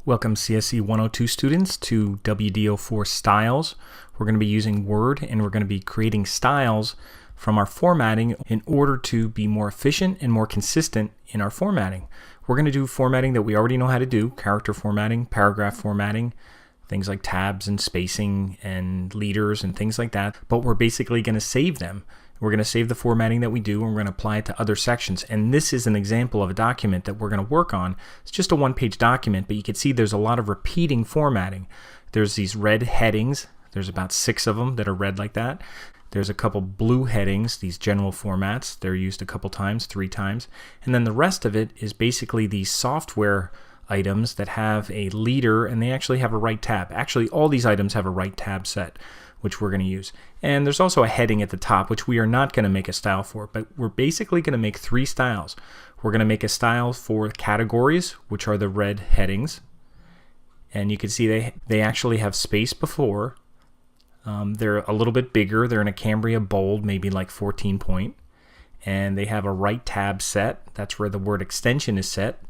Welcome CSE 102 students to WDO4 styles. We're going to be using Word and we're going to be creating styles from our formatting in order to be more efficient and more consistent in our formatting. We're going to do formatting that we already know how to do, character formatting, paragraph formatting, things like tabs and spacing and leaders and things like that, but we're basically going to save them. We're going to save the formatting that we do and we're going to apply it to other sections. And this is an example of a document that we're going to work on. It's just a one-page document, but you can see there's a lot of repeating formatting. There's these red headings. There's about 6 of them that are red like that. There's a couple blue headings, these general formats. They're used a couple times, 3 times. And then the rest of it is basically these software items that have a leader and they actually have a right tab. Actually, all these items have a right tab set, which we're going to use. And there's also a heading at the top, which we are not going to make a style for, but we're basically going to make 3 styles. We're going to make a style for categories, which are the red headings. And you can see they actually have space before. They're a little bit bigger. They're in a Cambria bold, maybe like 14 point. And they have a right tab set. That's where the word extension is set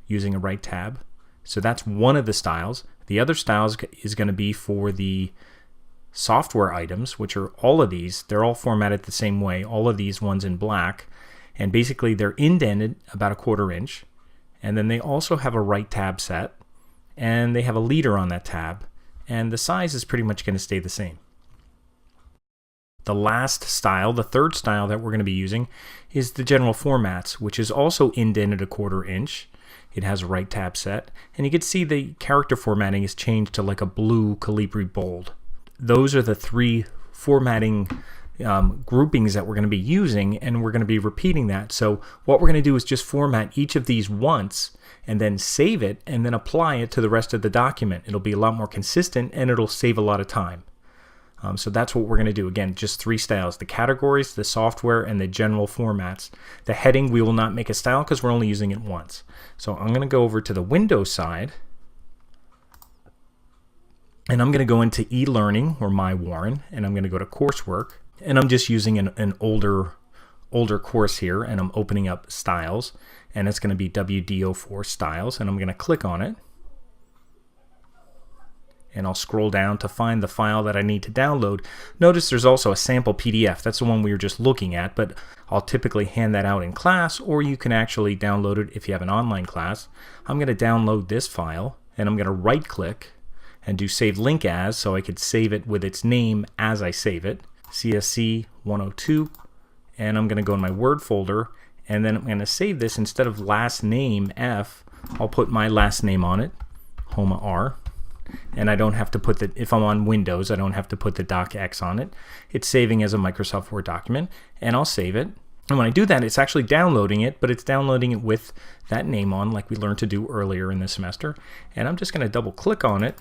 using a right tab. So that's one of the styles. The other style is going to be for the software items, which are all of these. They're all formatted the same way, all of these ones in black, and basically they're indented about 1/4 inch, and then they also have a right tab set and they have a leader on that tab, and the size is pretty much going to stay the same. The last style, the third style that we're going to be using, is the general formats, which is also indented 1/4 inch. It has a right tab set, and you can see the character formatting is changed to like a blue Calibri bold. Those are the 3 formatting groupings that we're going to be using, and we're going to be repeating that. So what we're going to do is just format each of these once and then save it and then apply it to the rest of the document. It'll be a lot more consistent and it'll save a lot of time. So that's what we're going to do. Again, just 3 styles: the categories, the software, and the general formats. The heading, we will not make a style because we're only using it once. So I'm going to go over to the Windows side, and I'm going to go into e-learning or My Warren, and I'm going to go to coursework, and I'm just using an older course here, and I'm opening up styles, and it's going to be WDO4 styles, and I'm going to click on it, and I'll scroll down to find the file that I need to download. Notice there's also a sample PDF. That's the one we were just looking at, but I'll typically hand that out in class, or you can actually download it if you have an online class. I'm going to download this file, and I'm going to right click and do save link as, so I could save it with its name as I save it, CSE 102, and I'm going to go in my Word folder, and then I'm going to save this. Instead of last name F, I'll put my last name on it, Homa R, and I don't have to put the, if I'm on Windows, I don't have to put the docx on it. It's saving as a Microsoft Word document, and I'll save it. And when I do that, it's actually downloading it, but it's downloading it with that name on, like we learned to do earlier in this semester. And I'm just going to double click on it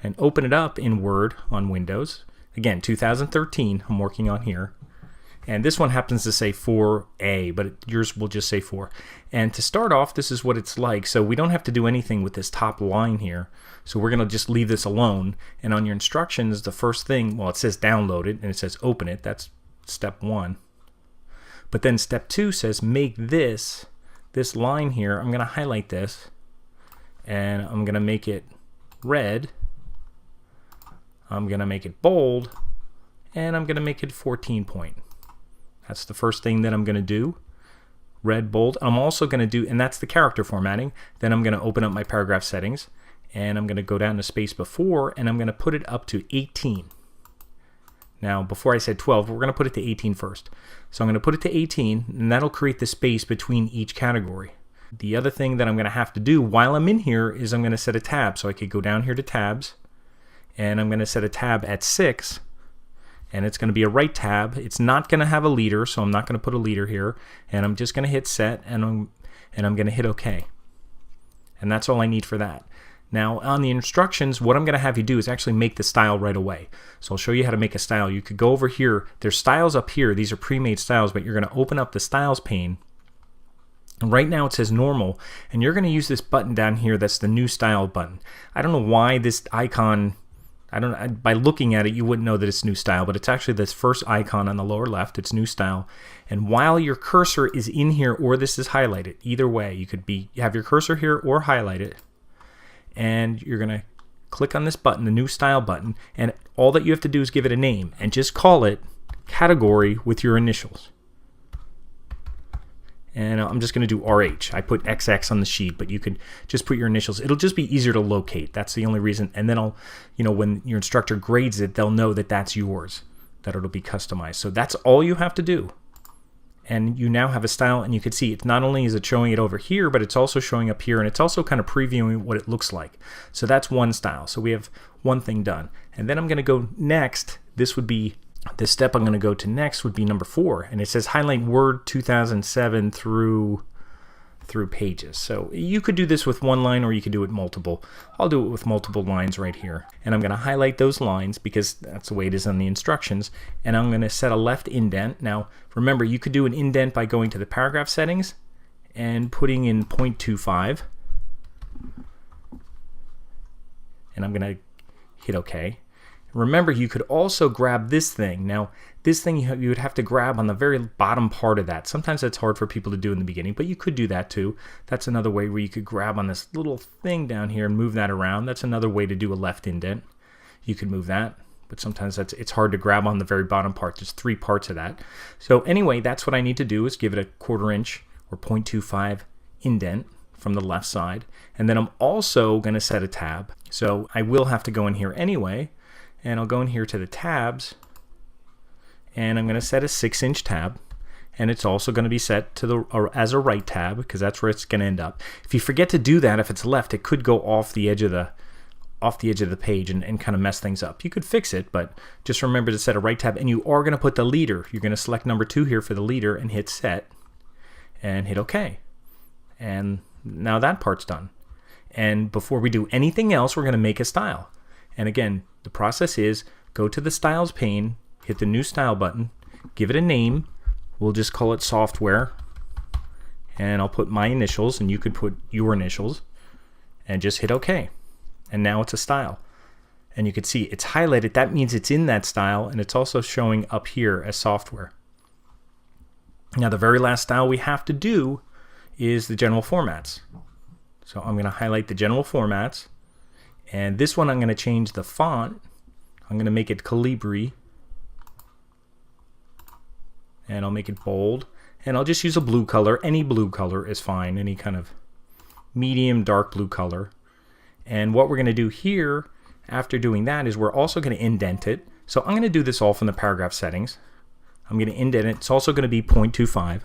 and open it up in Word on Windows. Again, 2013 I'm working on here. And this one happens to say 4A, but yours will just say 4. And to start off, this is what it's like. So we don't have to do anything with this top line here. So we're going to just leave this alone. And on your instructions, the first thing, well, it says download it and it says open it. That's step 1. But then step 2 says make this line here. I'm going to highlight this and I'm going to make it red. I'm going to make it bold, and I'm going to make it 14 point. That's the first thing that I'm going to do. Red, bold. I'm also going to do, and that's the character formatting. Then I'm going to open up my paragraph settings, and I'm going to go down to space before, and I'm going to put it up to 18. Now, before I said 12, we're going to put it to 18 first. So I'm going to put it to 18, and that'll create the space between each category. The other thing that I'm going to have to do while I'm in here is I'm going to set a tab. So I could go down here to tabs, and I'm going to set a tab at 6, and it's going to be a right tab. It's not going to have a leader, so I'm not going to put a leader here, and I'm just going to hit set, and I'm going to hit OK. And that's all I need for that. Now on the instructions, what I'm going to have you do is actually make the style right away. So I'll show you how to make a style. You could go over here. There's styles up here. These are pre-made styles, but you're going to open up the styles pane. And right now it says normal, and you're going to use this button down here that's the new style button. I don't know why this icon, by looking at it you wouldn't know that it's new style, but it's actually this first icon on the lower left. It's new style, and while your cursor is in here or this is highlighted, either way, you could have your cursor here or highlight it, and you're going to click on this button, the new style button, and all that you have to do is give it a name and just call it category with your initials. And I'm just going to do RH. I put XX on the sheet, but you could just put your initials. It'll just be easier to locate. That's the only reason. And then when your instructor grades it, they'll know that that's yours, that it'll be customized. So that's all you have to do. And you now have a style, and you can see it's not only is it showing it over here, but it's also showing up here, and it's also kind of previewing what it looks like. So that's one style. So we have one thing done. And then I'm going to go next. This step I'm going to go to next would be number 4, and it says highlight Word 2007 through pages. So you could do this with one line, or you could do it multiple. I'll do it with multiple lines right here, and I'm going to highlight those lines because that's the way it is on the instructions, and I'm going to set a left indent. Now remember, you could do an indent by going to the paragraph settings and putting in 0.25, and I'm going to hit OK. Remember, you could also grab this thing. Now, this thing you would have to grab on the very bottom part of that. Sometimes that's hard for people to do in the beginning, but you could do that too. That's another way where you could grab on this little thing down here and move that around. That's another way to do a left indent. You could move that, but sometimes it's hard to grab on the very bottom part. There's 3 parts of that. So anyway, that's what I need to do is give it a 1/4 inch or 0.25 indent from the left side. And then I'm also going to set a tab. So I will have to go in here anyway. And I'll go in here to the tabs, and I'm going to set a 6-inch tab, and it's also going to be set to as a right tab because that's where it's going to end up. If you forget to do that, if it's left, it could go off the edge of the page and kind of mess things up. You could fix it, but just remember to set a right tab, and you are going to put the leader. You're going to select number 2 here for the leader and hit set and hit OK. And now that part's done. And before we do anything else, we're going to make a style. And again, the process is go to the styles pane, hit the new style button, give it a name. We'll just call it software, and I'll put my initials, and you could put your initials, and just hit OK. And now it's a style. And you can see it's highlighted. That means it's in that style, and it's also showing up here as software. Now the very last style we have to do is the general formats. So I'm going to highlight the general formats. And this one I'm going to change the font. I'm going to make it Calibri. And I'll make it bold. And I'll just use a blue color. Any blue color is fine. Any kind of medium dark blue color. And what we're going to do here after doing that is we're also going to indent it. So I'm going to do this all from the paragraph settings. I'm going to indent it. It's also going to be 0.25.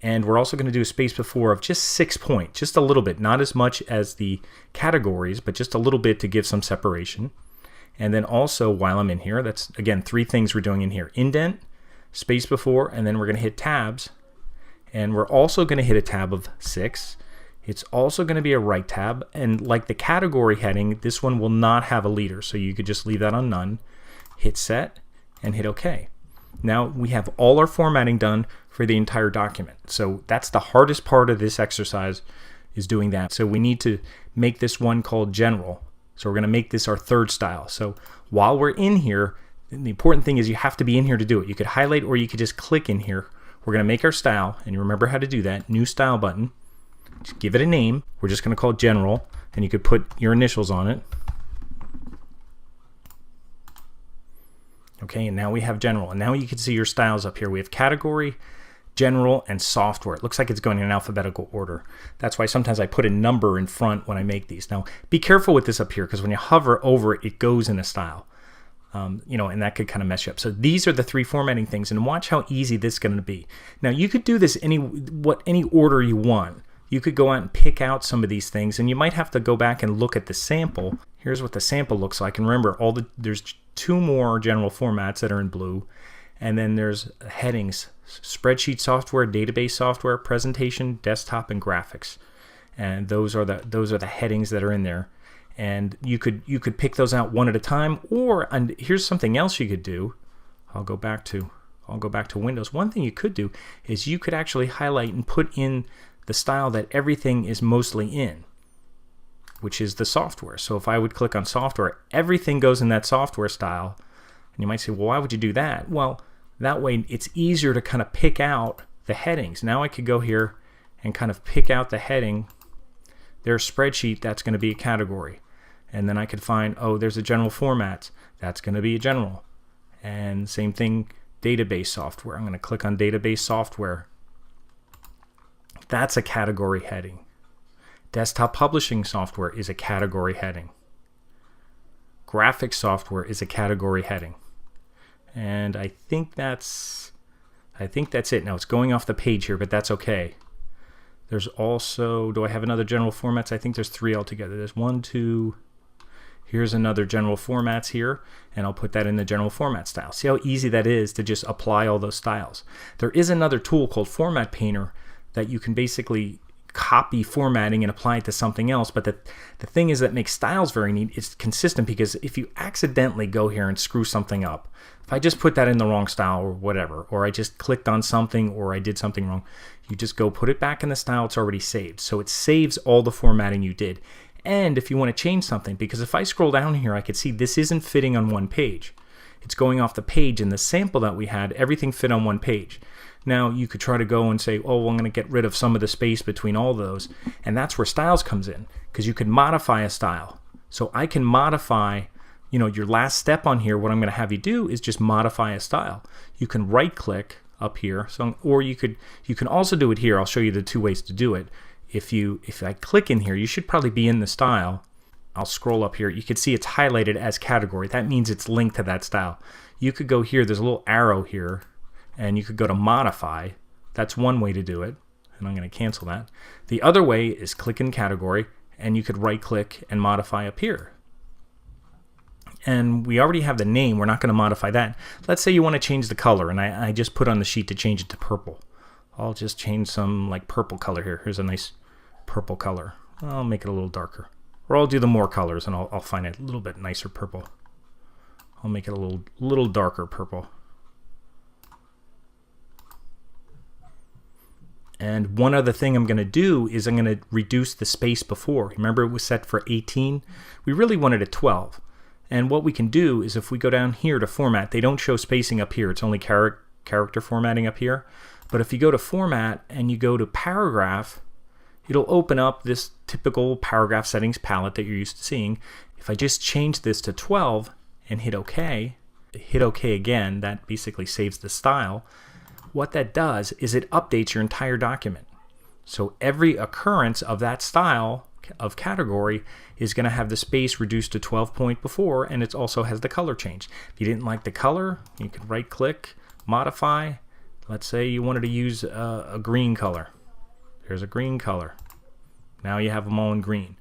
And we're also going to do a space before of just 6 points, just a little bit, not as much as the categories, but just a little bit to give some separation. And then also while I'm in here, that's again 3 things we're doing in here: indent, space before, and then we're going to hit tabs. And we're also going to hit a tab of 6. It's also going to be a right tab, and like the category heading, this one will not have a leader, so you could just leave that on none, hit set, and hit OK. Now we have all our formatting done for the entire document. So that's the hardest part of this exercise, is doing that. So we need to make this one called general. So we're going to make this our 3rd style. So while we're in here, the important thing is you have to be in here to do it. You could highlight, or you could just click in here. We're going to make our style, and you remember how to do that. New style button. Just give it a name. We're just going to call it general, and you could put your initials on it. Okay, and now we have general. And now you can see your styles up here. We have category, general, and software. It looks like it's going in alphabetical order. That's why sometimes I put a number in front when I make these. Now, be careful with this up here, because when you hover over it, it goes in a style. And that could kind of mess you up. So these are the 3 formatting things, and watch how easy this is going to be. Now, you could do this any order you want. You could go out and pick out some of these things, and you might have to go back and look at the sample. Here's what the sample looks like. And remember, there's 2 more general formats that are in blue, and then there's headings: spreadsheet software, database software, presentation, desktop, and graphics. And those are the headings that are in there. And you could pick those out one at a time, and here's something else you could do. I'll go back to Windows. One thing you could do is you could actually highlight and put in the style that everything is mostly in, which is the software. So if I would click on software, everything goes in that software style. And you might say, well, why would you do that? Well, that way it's easier to kind of pick out the headings. Now I could go here and kind of pick out the heading There's spreadsheet, that's going to be a category. And then I could find, oh, there's a general format, that's going to be a general. And same thing, database software. I'm going to click on database software. That's a category heading. Desktop publishing software is a category heading. Graphics software is a category heading. And I think that's it. Now it's going off the page here, but that's okay. There's also, do I have another general formats? I think there's 3 altogether. There's 1, 2, here's another general formats here, and I'll put that in the general format style. See how easy that is to just apply all those styles. There is another tool called Format Painter that you can basically copy formatting and apply it to something else, but the thing is that makes styles very neat. It's consistent, because if you accidentally go here and screw something up, if I just put that in the wrong style or whatever, or I just clicked on something or I did something wrong, you just go put it back in the style, it's already saved. So it saves all the formatting you did. And if you want to change something, because if I scroll down here, I could see this isn't fitting on one page. It's going off the page. In the sample that we had, everything fit on one page. Now you could try to go and say, oh, well, I'm going to get rid of some of the space between all those. And that's where styles comes in, because you could modify a style. So I can modify, you know, your last step on here. What I'm going to have you do is just modify a style. You can right click up here. So, or you can also do it here. I'll show you the 2 ways to do it. If I click in here, you should probably be in the style. I'll scroll up here. You can see it's highlighted as category. That means it's linked to that style. You could go here. There's a little arrow here, and you could go to modify. That's one way to do it, and I'm going to cancel that. The other way is click in category, and you could right click and modify up here. And we already have the name. We're not going to modify that. Let's say you want to change the color, and I just put on the sheet to change it to purple. I'll just change some like purple color here. Here's a nice purple color. I'll make it a little darker. Or I'll do the more colors, and I'll find it a little bit nicer purple. I'll make it a little darker purple. And one other thing I'm going to do is I'm going to reduce the space before. Remember, it was set for 18. We really wanted a 12. And what we can do is if we go down here to format, they don't show spacing up here. It's only character formatting up here. But if you go to format and you go to paragraph, it'll open up this typical paragraph settings palette that you're used to seeing. If I just change this to 12 and hit OK again, that basically saves the style. What that does is it updates your entire document. So every occurrence of that style of category is going to have the space reduced to 12 point before, and it also has the color change. If you didn't like the color, you can right click, modify. Let's say you wanted to use a green color. There's a green color. Now you have them all in green.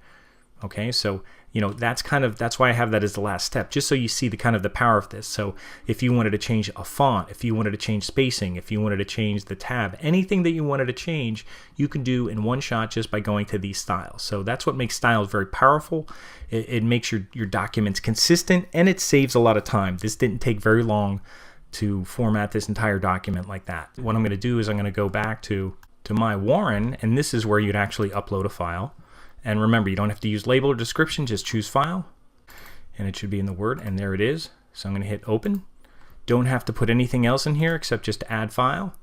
Okay, so you know that's why I have that as the last step, just so you see the kind of the power of this. So if you wanted to change a font, if you wanted to change spacing, if you wanted to change the tab, anything that you wanted to change, you can do in one shot just by going to these styles. So that's what makes styles very powerful. It makes your documents consistent, and it saves a lot of time. This didn't take very long to format this entire document like that. What I'm going to do is I'm going to go back to my Warren, and this is where you'd actually upload a file. And remember, you don't have to use label or description, just choose file, and it should be in the Word, and there it is. So I'm going to hit open. Don't have to put anything else in here except just add file.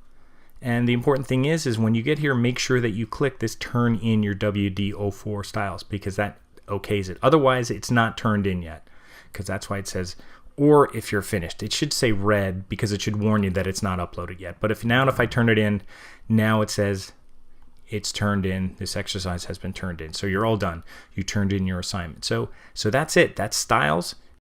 And the important thing is when you get here, make sure that you click this turn in your WD-04 styles, because that okays it. Otherwise, it's not turned in yet, because that's why it says, or if you're finished. It should say red because it should warn you that it's not uploaded yet. But if I turn it in, now it says it's turned in. This exercise has been turned in. So you're all done. You turned in your assignment. So that's it. That's styles.